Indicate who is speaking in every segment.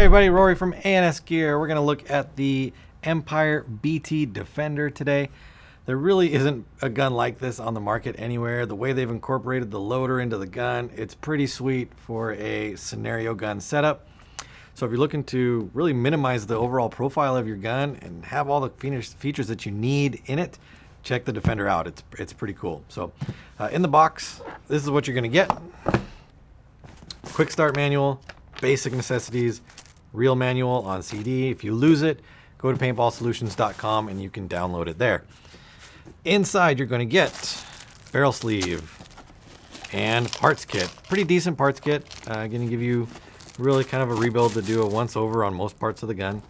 Speaker 1: Hey everybody, Rory from ANSgear. We're going to look at the Empire BT Defender today. There really isn't a gun like this on the market anywhere. The way they've incorporated the loader into the gun, it's pretty sweet for a scenario gun setup. So if you're looking to really minimize the overall profile of your gun and have all the features that you need in it, check the Defender out. It's pretty cool. So in the box, this is what you're going to get. Quick start manual, basic necessities, real manual on CD. If you lose it, go to paintballsolutions.com and you can download it there. Inside, you're going to get barrel sleeve and parts kit. Pretty decent parts kit. Going to give you really kind of a rebuild to do a once over on most parts of the gun.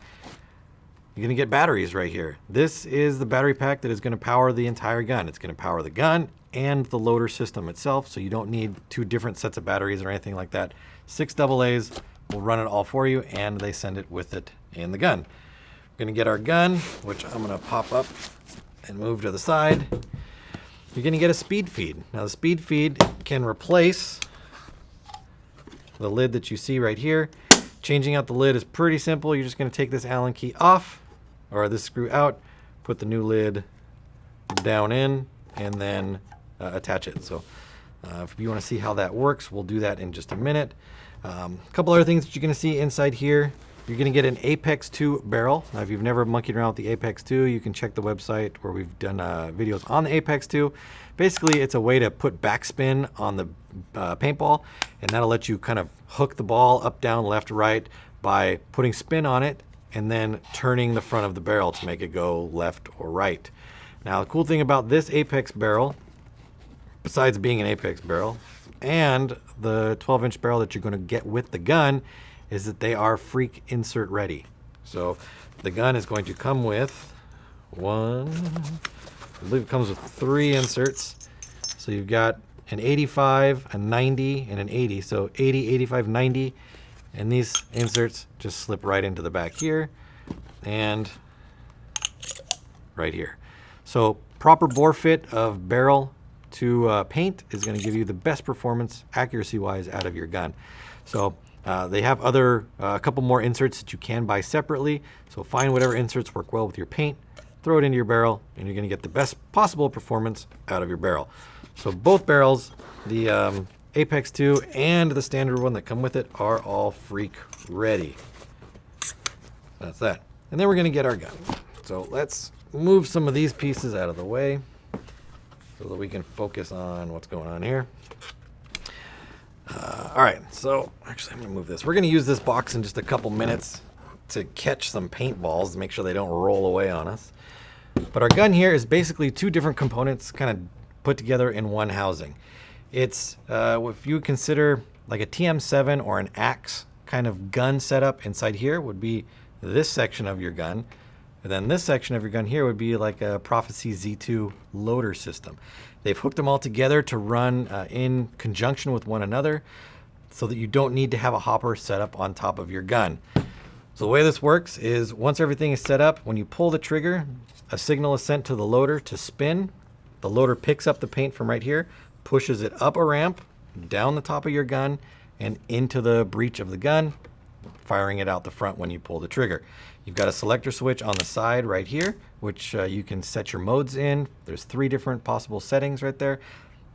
Speaker 1: You're going to get batteries right here. This is the battery pack that is going to power the entire gun. It's going to power the gun and the loader system itself, so you don't need two different sets of batteries or anything like that. 6 AA's will run it all for you, and they send it with it in the gun. We're going to get our gun, which I'm going to pop up and move to the side. You're going to get a speed feed. Now the speed feed can replace the lid that you see right here. Changing out the lid is pretty simple. You're just going to take this Allen key off, or this screw out, put the new lid down in, and then attach it. So if you want to see how that works, we'll do that in just a minute. A couple other things that you're going to see inside here. You're going to get an Apex 2 barrel. Now, if you've never monkeyed around with the Apex 2, you can check the website where we've done videos on the Apex 2. Basically, it's a way to put backspin on the paintball, and that'll let you kind of hook the ball up, down, left, right by putting spin on it and then turning the front of the barrel to make it go left or right. Now, the cool thing about this Apex barrel, besides being an Apex barrel, and the 12-inch barrel that you're going to get with the gun, is that they are freak insert ready. So the gun is going to come with I believe it comes with 3 inserts. So you've got an 85, a 90, and an 80. So 80, 85, 90. And these inserts just slip right into the back here and right here. So proper bore fit of barrel to paint is going to give you the best performance accuracy-wise out of your gun. So they have a couple more inserts that you can buy separately. So find whatever inserts work well with your paint, throw it into your barrel, and you're going to get the best possible performance out of your barrel. So both barrels, the Apex 2 and the standard one that come with it, are all freak ready. That's that. And then we're going to get our gun. So let's move some of these pieces out of the way so that we can focus on what's going on here. All right, so actually I'm going to move this. We're going to use this box in just a couple minutes to catch some paintballs to make sure they don't roll away on us. But our gun here is basically 2 different components kind of put together in one housing. It's, if you consider like a TM7 or an Axe kind of gun setup inside here would be this section of your gun. And then this section of your gun here would be like a Prophecy Z2 loader system. They've hooked them all together to run in conjunction with one another so that you don't need to have a hopper set up on top of your gun. So the way this works is once everything is set up, when you pull the trigger, a signal is sent to the loader to spin. The loader picks up the paint from right here, pushes it up a ramp, down the top of your gun, and into the breech of the gun, firing it out the front when you pull the trigger. You've got a selector switch on the side right here, which you can set your modes in. There's 3 different possible settings right there.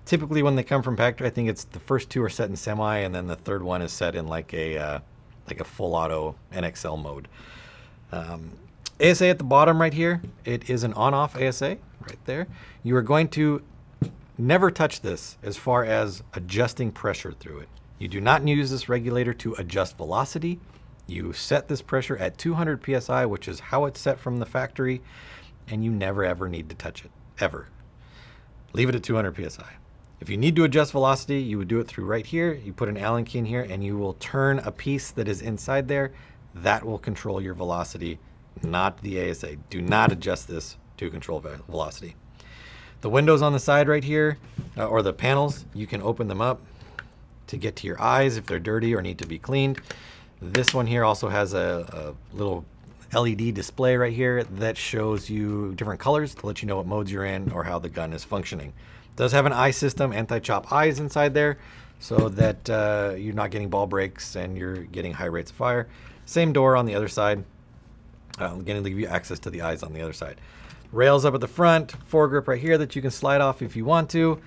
Speaker 1: Typically when they come from factory, I think it's the first 2 are set in semi, and then the third one is set in like a full auto NXL mode. ASA at the bottom right here, it is an on-off ASA right there. You are going to never touch this as far as adjusting pressure through it. You do not use this regulator to adjust velocity. You set this pressure at 200 PSI, which is how it's set from the factory, and you never ever need to touch it, ever. Leave it at 200 PSI. If you need to adjust velocity, you would do it through right here. You put an Allen key in here and you will turn a piece that is inside there. That will control your velocity, not the ASA. Do not adjust this to control velocity. The windows on the side right here, or the panels, you can open them up to get to your eyes if they're dirty or need to be cleaned. This one here also has a little LED display right here that shows you different colors to let you know what modes you're in or how the gun is functioning. It does have an eye system, anti-chop eyes inside there, so that you're not getting ball breaks and you're getting high rates of fire. Same door on the other side. I'm going to give you access to the eyes on the other side. Rails up at the front, foregrip right here that you can slide off if you want to.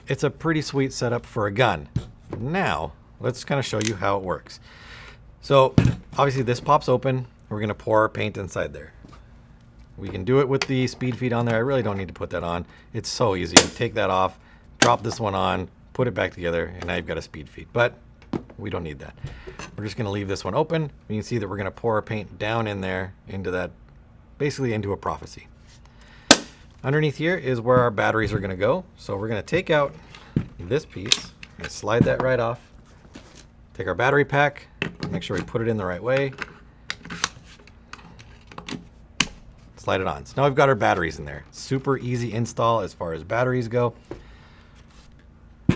Speaker 1: It's a pretty sweet setup for a gun. Now, let's kind of show you how it works. So, obviously this pops open. We're going to pour our paint inside there. We can do it with the speed feed on there. I really don't need to put that on. It's so easy. You take that off, drop this one on, put it back together, and now you've got a speed feed. But we don't need that. We're just going to leave this one open. You can see that we're going to pour our paint down in there into that, basically into a prophecy. Underneath here is where our batteries are going to go. So we're going to take out this piece and slide that right off. Take our battery pack, make sure we put it in the right way. Slide it on. So now we've got our batteries in there. Super easy install as far as batteries go.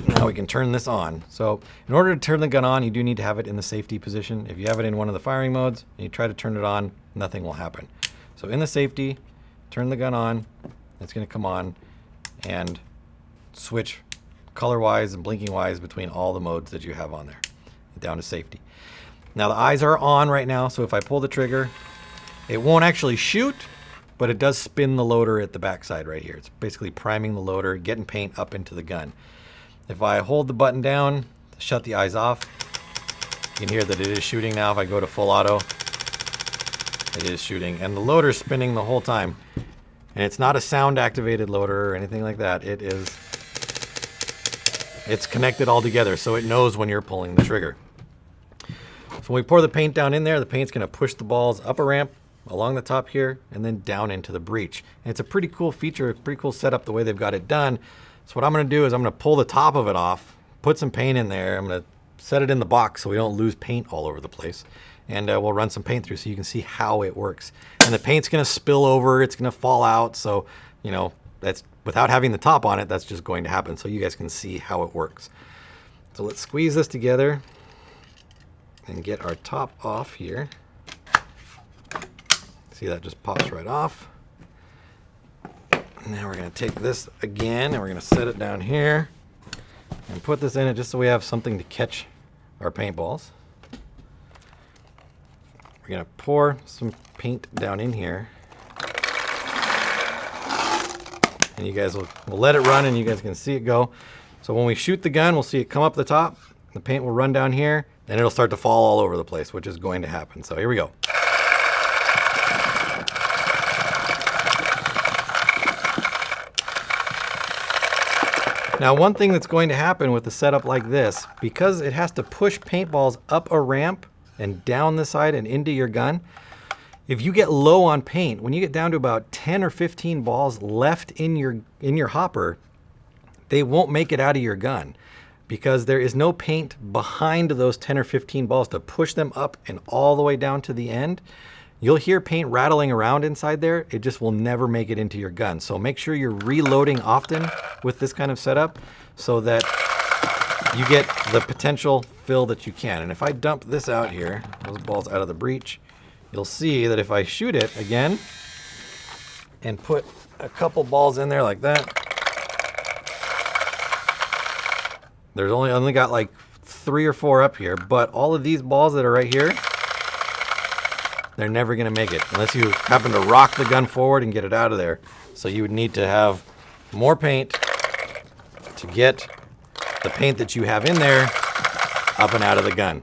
Speaker 1: Now we can turn this on. So in order to turn the gun on, you do need to have it in the safety position. If you have it in one of the firing modes and you try to turn it on, nothing will happen. So in the safety, turn the gun on. It's going to come on and switch color-wise and blinking-wise between all the modes that you have on there, down to safety. Now the eyes are on right now, so if I pull the trigger, it won't actually shoot, but it does spin the loader at the backside right here. It's basically priming the loader, getting paint up into the gun. If I hold the button down to shut the eyes off, you can hear that it is shooting now. If I go to full auto, it is shooting, and the loader's spinning the whole time. And it's not a sound activated loader or anything like that. It's connected all together, so it knows when you're pulling the trigger. So when we pour the paint down in there, the paint's going to push the balls up a ramp along the top here and then down into the breech. And it's a pretty cool feature, pretty cool setup the way they've got it done. So what I'm going to do is I'm going to pull the top of it off, put some paint in there. I'm going to set it in the box so we don't lose paint all over the place. And we'll run some paint through so you can see how it works. And the paint's going to spill over, it's going to fall out. So, you know, that's without having the top on it, that's just going to happen. So you guys can see how it works. So let's squeeze this together and get our top off here. See, that just pops right off. Now we're going to take this again and we're going to set it down here and put this in it just so we have something to catch our paintballs. We're going to pour some paint down in here. And you guys will let it run and you guys can see it go. So when we shoot the gun, we'll see it come up the top. The paint will run down here. Then it'll start to fall all over the place, which is going to happen. So here we go. Now, one thing that's going to happen with a setup like this, because it has to push paintballs up a ramp and down the side and into your gun, if you get low on paint, when you get down to about 10 or 15 balls left in your hopper, they won't make it out of your gun because there is no paint behind those 10 or 15 balls to push them up and all the way down to the end. You'll hear paint rattling around inside there. It just will never make it into your gun. So make sure you're reloading often with this kind of setup so that you get the potential fill that you can. And if I dump this out here, those balls out of the breech, you'll see that if I shoot it again and put a couple balls in there like that, there's only got like 3 or 4 up here, but all of these balls that are right here, they're never going to make it unless you happen to rock the gun forward and get it out of there. So you would need to have more paint to get the paint that you have in there up and out of the gun.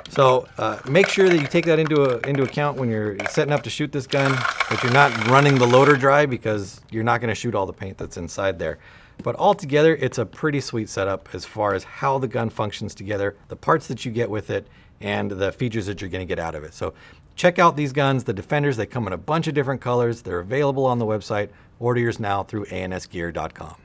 Speaker 1: So make sure that you take that into account when you're setting up to shoot this gun, that you're not running the loader dry because you're not going to shoot all the paint that's inside there. But altogether, it's a pretty sweet setup as far as how the gun functions together, the parts that you get with it, and the features that you're going to get out of it. So check out these guns, the Defenders. They come in a bunch of different colors. They're available on the website. Order yours now through ANSgear.com.